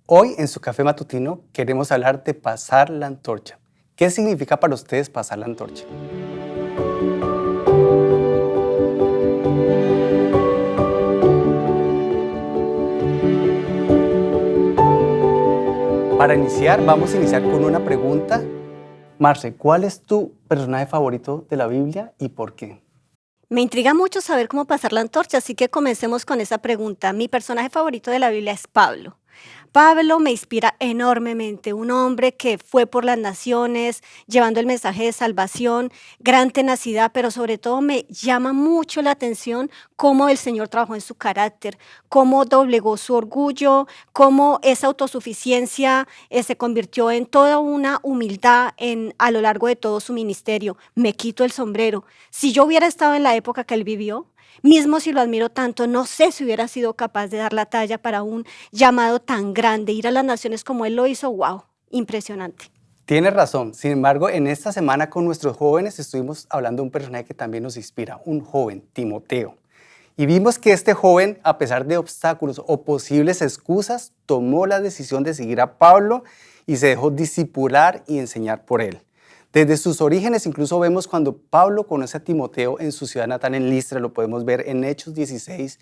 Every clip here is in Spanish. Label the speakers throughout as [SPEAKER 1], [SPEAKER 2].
[SPEAKER 1] Hoy en su café matutino queremos hablar de pasar la antorcha. ¿Qué significa para ustedes pasar la antorcha? Para iniciar, vamos a iniciar con una pregunta. Marce, ¿cuál es tu personaje favorito de la Biblia y por qué?
[SPEAKER 2] Me intriga mucho saber cómo pasar la antorcha, así que comencemos con esa pregunta. Mi personaje favorito de la Biblia es Pablo. Pablo me inspira enormemente, un hombre que fue por las naciones llevando el mensaje de salvación, gran tenacidad, pero sobre todo me llama mucho la atención cómo el Señor trabajó en su carácter, cómo doblegó su orgullo, cómo esa autosuficiencia se convirtió en toda una humildad a lo largo de todo su ministerio. Me quito el sombrero. Si yo hubiera estado en la época que él vivió, mismo si lo admiro tanto, no sé si hubiera sido capaz de dar la talla para un llamado tan grande, ir a las naciones como él lo hizo. Wow, impresionante.
[SPEAKER 1] Tienes razón. Sin embargo, en esta semana con nuestros jóvenes estuvimos hablando de un personaje que también nos inspira, un joven, Timoteo. Y vimos que este joven, a pesar de obstáculos o posibles excusas, tomó la decisión de seguir a Pablo y se dejó discipular y enseñar por él. Desde sus orígenes incluso vemos cuando Pablo conoce a Timoteo en su ciudad natal en Listra, lo podemos ver en Hechos 16,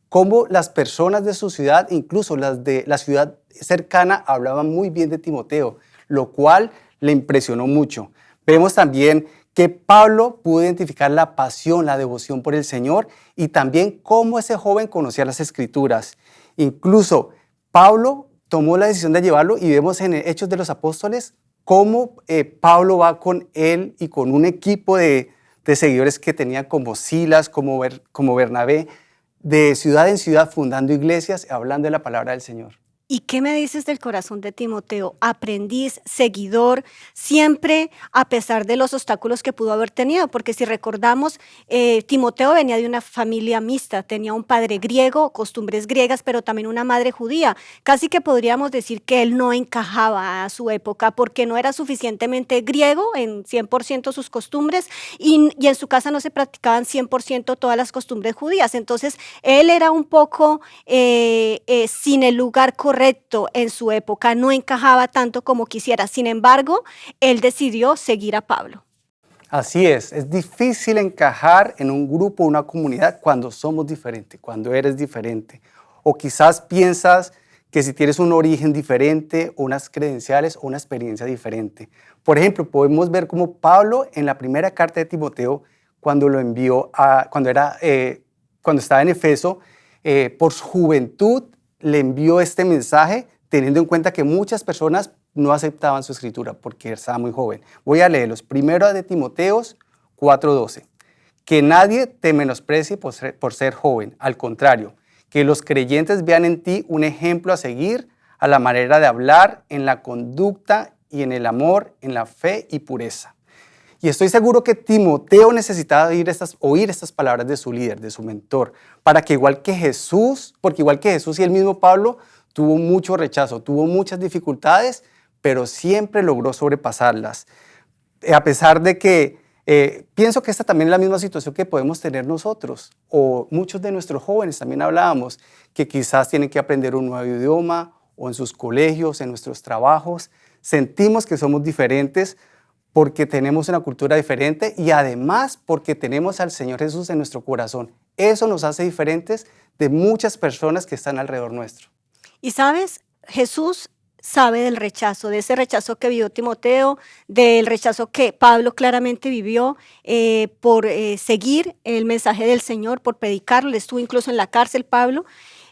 [SPEAKER 1] cómo las personas de su ciudad, incluso las de la ciudad cercana, hablaban muy bien de Timoteo, lo cual le impresionó mucho. Vemos también que Pablo pudo identificar la pasión, la devoción por el Señor y también cómo ese joven conocía las Escrituras. Incluso Pablo tomó la decisión de llevarlo y vemos en Hechos de los Apóstoles cómo Pablo va con él y con un equipo de seguidores que tenía como Silas, como Bernabé, de ciudad en ciudad fundando iglesias, hablando de la palabra del Señor.
[SPEAKER 2] ¿Y qué me dices del corazón de Timoteo? Aprendiz, seguidor, siempre a pesar de los obstáculos que pudo haber tenido, porque si recordamos, Timoteo venía de una familia mixta, tenía un padre griego, costumbres griegas, pero también una madre judía. Casi que podríamos decir que él no encajaba a su época porque no era suficientemente griego en 100% sus costumbres y en su casa no se practicaban 100% todas las costumbres judías. Entonces, él era un poco sin el lugar correcto en su época, no encajaba tanto como quisiera. Sin embargo, él decidió seguir a Pablo.
[SPEAKER 1] Así es difícil encajar en un grupo, una comunidad cuando somos diferentes, cuando eres diferente. O quizás piensas que si tienes un origen diferente, unas credenciales o una experiencia diferente. Por ejemplo, podemos ver cómo Pablo en la primera carta de Timoteo, cuando lo envió cuando estaba en Efeso, por su juventud le envió este mensaje teniendo en cuenta que muchas personas no aceptaban su escritura porque estaba muy joven. Voy a leerlos. Primero de Timoteos 4:12. Que nadie te menosprecie por ser joven. Al contrario, que los creyentes vean en ti un ejemplo a seguir a la manera de hablar, en la conducta y en el amor, en la fe y pureza. Y estoy seguro que Timoteo necesitaba oír estas palabras de su líder, de su mentor, para que igual que Jesús, porque igual que Jesús y el mismo Pablo, tuvo mucho rechazo, tuvo muchas dificultades, pero siempre logró sobrepasarlas. A pesar de que pienso que esta también es la misma situación que podemos tener nosotros, o muchos de nuestros jóvenes también hablábamos, que quizás tienen que aprender un nuevo idioma, o en sus colegios, en nuestros trabajos. Sentimos que somos diferentes, porque tenemos una cultura diferente y además porque tenemos al Señor Jesús en nuestro corazón. Eso nos hace diferentes de muchas personas que están alrededor nuestro.
[SPEAKER 2] Y sabes, Jesús sabe del rechazo, de ese rechazo que vivió Timoteo, del rechazo que Pablo claramente vivió por seguir el mensaje del Señor, por predicarlo. Él estuvo incluso en la cárcel, Pablo.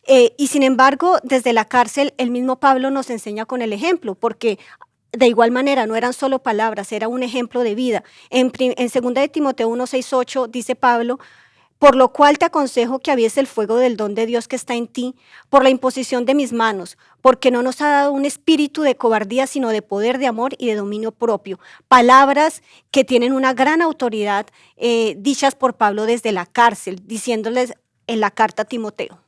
[SPEAKER 2] Y sin embargo, desde la cárcel, el mismo Pablo nos enseña con el ejemplo, porque de igual manera, no eran solo palabras, era un ejemplo de vida. En 2 de Timoteo 1, 6, 8 dice Pablo, por lo cual te aconsejo que avies el fuego del don de Dios que está en ti, por la imposición de mis manos, porque no nos ha dado un espíritu de cobardía, sino de poder, de amor y de dominio propio. Palabras que tienen una gran autoridad, dichas por Pablo desde la cárcel, diciéndoles en la carta a Timoteo.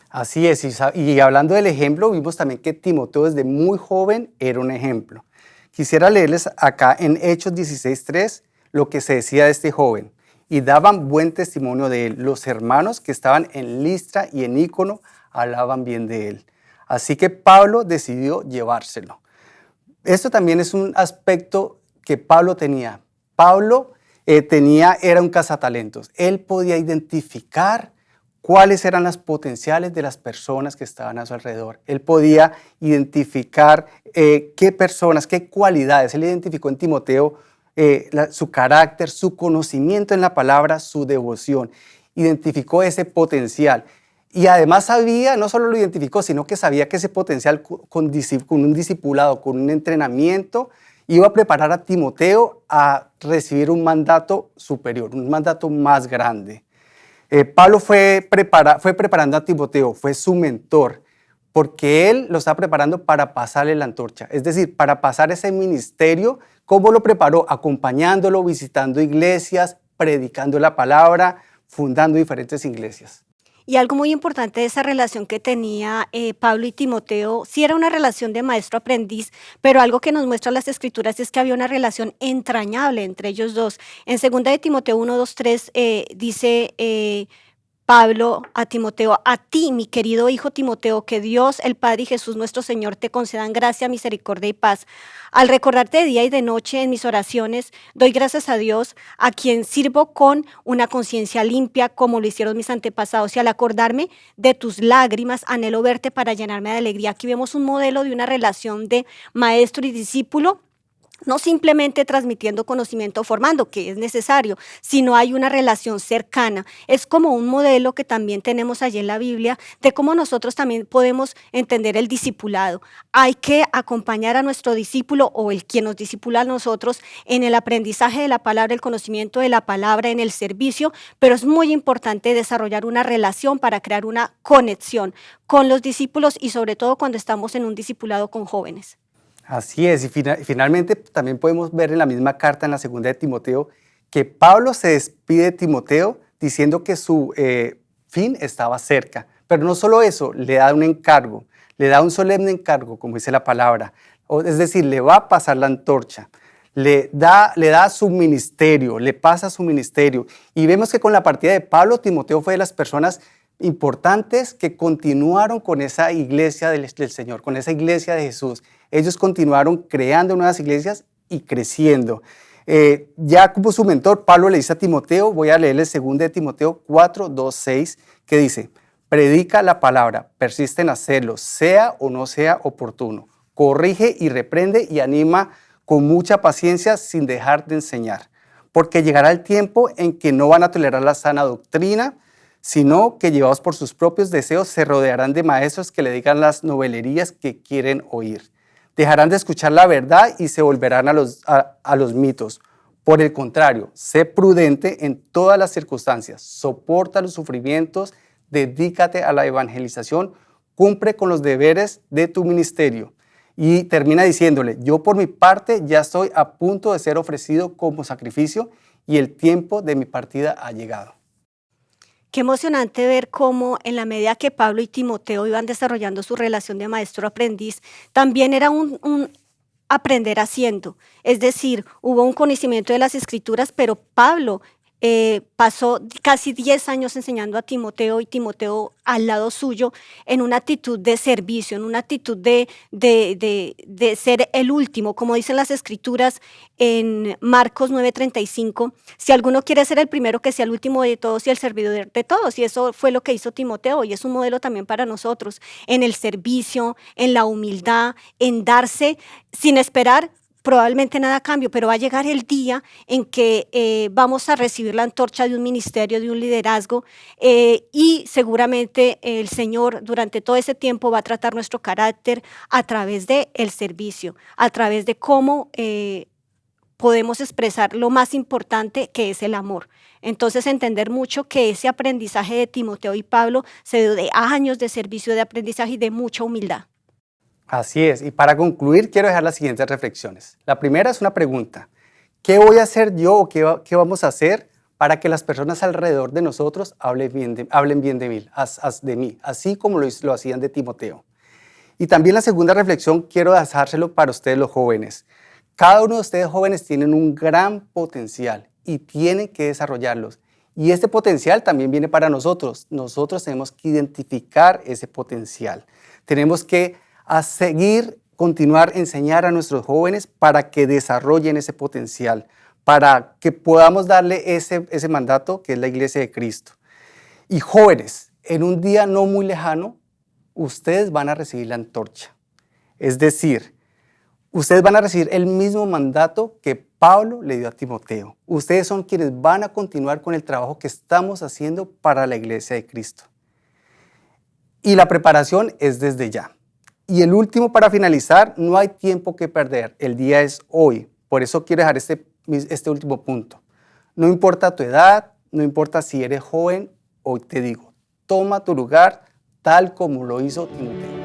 [SPEAKER 1] Así es, y hablando del ejemplo, vimos también que Timoteo desde muy joven era un ejemplo. Quisiera leerles acá en Hechos 16:3 lo que se decía de este joven. Y daban buen testimonio de él. Los hermanos que estaban en Listra y en Ícono hablaban bien de él. Así que Pablo decidió llevárselo. Esto también es un aspecto que Pablo tenía. Pablo era un cazatalentos. Él podía identificar cuáles eran las potenciales de las personas que estaban a su alrededor. Él podía identificar qué personas, qué cualidades. Él identificó en Timoteo su carácter, su conocimiento en la palabra, su devoción. Identificó ese potencial. Y además sabía, no solo lo identificó, sino que sabía que ese potencial con un discipulado, con un entrenamiento, iba a preparar a Timoteo a recibir un mandato superior, un mandato más grande. Pablo fue preparando a Timoteo, fue su mentor, porque él lo estaba preparando para pasarle la antorcha, es decir, para pasar ese ministerio. ¿Cómo lo preparó? Acompañándolo, visitando iglesias, predicando la palabra, fundando diferentes iglesias.
[SPEAKER 2] Y algo muy importante de esa relación que tenía Pablo y Timoteo, sí era una relación de maestro-aprendiz, pero algo que nos muestran las escrituras es que había una relación entrañable entre ellos dos. En 2 de Timoteo 1, 2, 3 dice Pablo a Timoteo: a ti, mi querido hijo Timoteo, que Dios, el Padre y Jesús nuestro Señor te concedan gracia, misericordia y paz. Al recordarte de día y de noche en mis oraciones, doy gracias a Dios, a quien sirvo con una conciencia limpia, como lo hicieron mis antepasados, y al acordarme de tus lágrimas, anhelo verte para llenarme de alegría. Aquí vemos un modelo de una relación de maestro y discípulo, no simplemente transmitiendo conocimiento o formando, que es necesario, sino hay una relación cercana. Es como un modelo que también tenemos allí en la Biblia de cómo nosotros también podemos entender el discipulado. Hay que acompañar a nuestro discípulo o el quien nos discipula a nosotros en el aprendizaje de la palabra, el conocimiento de la palabra, en el servicio, pero es muy importante desarrollar una relación para crear una conexión con los discípulos y sobre todo cuando estamos en un discipulado con jóvenes.
[SPEAKER 1] Así es, y finalmente también podemos ver en la misma carta, en la 2 de Timoteo, que Pablo se despide de Timoteo diciendo que su fin estaba cerca. Pero no solo eso, le da un encargo, le da un solemne encargo, como dice la palabra. Es decir, le va a pasar la antorcha, le da su ministerio, le pasa su ministerio. Y vemos que con la partida de Pablo, Timoteo fue de las personas importantes que continuaron con esa iglesia del Señor, con esa iglesia de Jesús. Ellos continuaron creando nuevas iglesias y creciendo. Ya como su mentor, Pablo le dice a Timoteo, voy a leerle 2 de Timoteo 4, 2, 6, que dice: predica la palabra, persiste en hacerlo, sea o no sea oportuno. Corrige y reprende y anima con mucha paciencia sin dejar de enseñar. Porque llegará el tiempo en que no van a tolerar la sana doctrina, sino que llevados por sus propios deseos se rodearán de maestros que le digan las novelerías que quieren oír. Dejarán de escuchar la verdad y se volverán a los mitos. Por el contrario, sé prudente en todas las circunstancias, soporta los sufrimientos, dedícate a la evangelización, cumple con los deberes de tu ministerio. Y termina diciéndole: yo por mi parte ya estoy a punto de ser ofrecido como sacrificio y el tiempo de mi partida ha llegado.
[SPEAKER 2] Qué emocionante ver cómo en la medida que Pablo y Timoteo iban desarrollando su relación de maestro-aprendiz, también era un aprender haciendo. Es decir, hubo un conocimiento de las escrituras, pero Pablo pasó casi 10 años enseñando a Timoteo y Timoteo al lado suyo en una actitud de servicio, en una actitud de ser el último, como dicen las escrituras en Marcos 9:35, si alguno quiere ser el primero, que sea el último de todos y el servidor de todos, y eso fue lo que hizo Timoteo y es un modelo también para nosotros, en el servicio, en la humildad, en darse sin esperar probablemente nada a cambio, pero va a llegar el día en que vamos a recibir la antorcha de un ministerio, de un liderazgo, y seguramente el Señor durante todo ese tiempo va a tratar nuestro carácter a través del servicio, a través de cómo podemos expresar lo más importante, que es el amor. Entonces, entender mucho que ese aprendizaje de Timoteo y Pablo se dio de años de servicio, de aprendizaje y de mucha humildad.
[SPEAKER 1] Así es, y para concluir quiero dejar las siguientes reflexiones. La primera es una pregunta: ¿qué voy a hacer yo o qué vamos a hacer para que las personas alrededor de nosotros hablen bien de mí, así como lo hacían de Timoteo? Y también la segunda reflexión quiero dejárselo para ustedes los jóvenes. Cada uno de ustedes jóvenes tienen un gran potencial y tienen que desarrollarlos. Y este potencial también viene para nosotros. Nosotros tenemos que identificar ese potencial. Tenemos que continuar enseñar a nuestros jóvenes para que desarrollen ese potencial, para que podamos darle ese mandato que es la iglesia de Cristo. Y jóvenes, en un día no muy lejano, ustedes van a recibir la antorcha. Es decir, ustedes van a recibir el mismo mandato que Pablo le dio a Timoteo. Ustedes son quienes van a continuar con el trabajo que estamos haciendo para la iglesia de Cristo. Y la preparación es desde ya. Y el último, para finalizar, no hay tiempo que perder. El día es hoy. Por eso quiero dejar este último punto. No importa tu edad, no importa si eres joven, hoy te digo, toma tu lugar tal como lo hizo Timoteo.